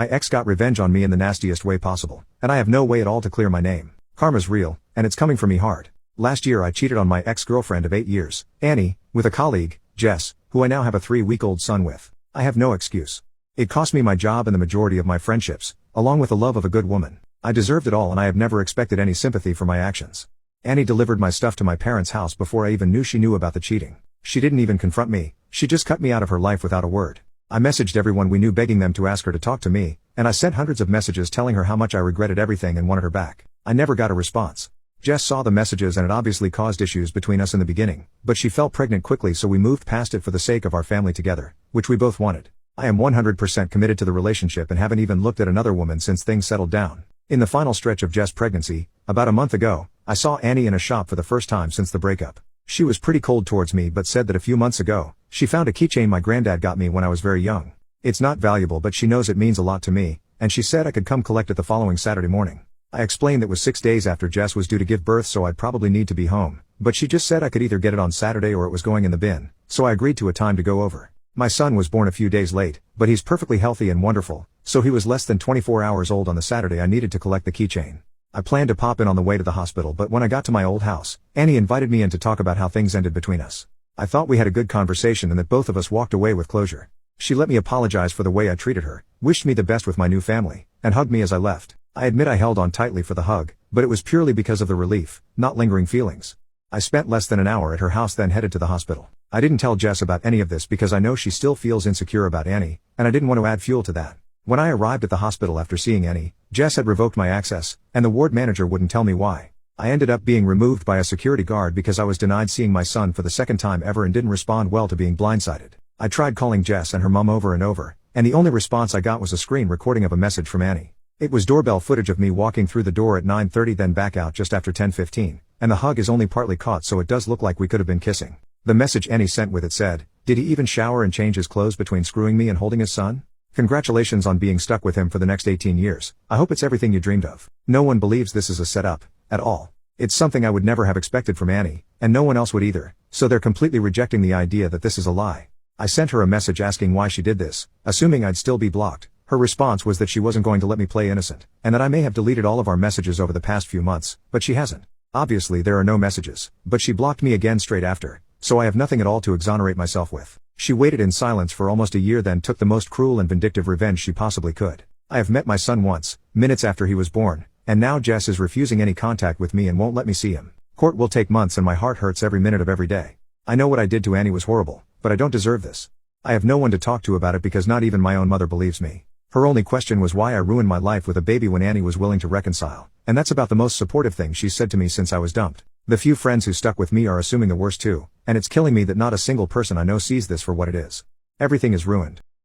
My ex got revenge on me in the nastiest way possible, and I have no way at all to clear my name. Karma's real, and it's coming for me hard. Last year I cheated on my ex-girlfriend of 8 years, Annie, with a colleague, Jess, who I now have a 3-week-old son with. I have no excuse. It cost me my job and the majority of my friendships, along with the love of a good woman. I deserved it all and I have never expected any sympathy for my actions. Annie delivered my stuff to my parents' house before I even knew she knew about the cheating. She didn't even confront me, she just cut me out of her life without a word. I messaged everyone we knew begging them to ask her to talk to me, and I sent hundreds of messages telling her how much I regretted everything and wanted her back. I never got a response. Jess saw the messages and it obviously caused issues between us in the beginning, but she fell pregnant quickly so we moved past it for the sake of our family together, which we both wanted. I am 100% committed to the relationship and haven't even looked at another woman since things settled down. In the final stretch of Jess' pregnancy, about a month ago, I saw Annie in a shop for the first time since the breakup. She was pretty cold towards me but said that a few months ago, she found a keychain my granddad got me when I was very young. It's not valuable but she knows it means a lot to me, and she said I could come collect it the following Saturday morning. I explained that was 6 days after Jess was due to give birth so I'd probably need to be home, but she just said I could either get it on Saturday or it was going in the bin, so I agreed to a time to go over. My son was born a few days late, but he's perfectly healthy and wonderful, so he was less than 24 hours old on the Saturday I needed to collect the keychain. I planned to pop in on the way to the hospital but when I got to my old house, Annie invited me in to talk about how things ended between us. I thought we had a good conversation and that both of us walked away with closure. She let me apologize for the way I treated her, wished me the best with my new family, and hugged me as I left. I admit I held on tightly for the hug, but it was purely because of the relief, not lingering feelings. I spent less than an hour at her house then headed to the hospital. I didn't tell Jess about any of this because I know she still feels insecure about Annie, and I didn't want to add fuel to that. When I arrived at the hospital after seeing Annie, Jess had revoked my access, and the ward manager wouldn't tell me why. I ended up being removed by a security guard because I was denied seeing my son for the second time ever and didn't respond well to being blindsided. I tried calling Jess and her mom over and over, and the only response I got was a screen recording of a message from Annie. It was doorbell footage of me walking through the door at 9:30 then back out just after 10:15, and the hug is only partly caught so it does look like we could have been kissing. The message Annie sent with it said, "Did he even shower and change his clothes between screwing me and holding his son? Congratulations on being stuck with him for the next 18 years. I hope it's everything you dreamed of." No one believes this is a setup, at all. It's something I would never have expected from Annie, and no one else would either, so they're completely rejecting the idea that this is a lie. I sent her a message asking why she did this, assuming I'd still be blocked. Her response was that she wasn't going to let me play innocent, and that I may have deleted all of our messages over the past few months, but she hasn't. Obviously there are no messages, but she blocked me again straight after, so I have nothing at all to exonerate myself with. She waited in silence for almost a year then took the most cruel and vindictive revenge she possibly could. I have met my son once, minutes after he was born, and now Jess is refusing any contact with me and won't let me see him. Court will take months and my heart hurts every minute of every day. I know what I did to Annie was horrible, but I don't deserve this. I have no one to talk to about it because not even my own mother believes me. Her only question was why I ruined my life with a baby when Annie was willing to reconcile, and that's about the most supportive thing she's said to me since I was dumped. The few friends who stuck with me are assuming the worst too, and it's killing me that not a single person I know sees this for what it is. Everything is ruined.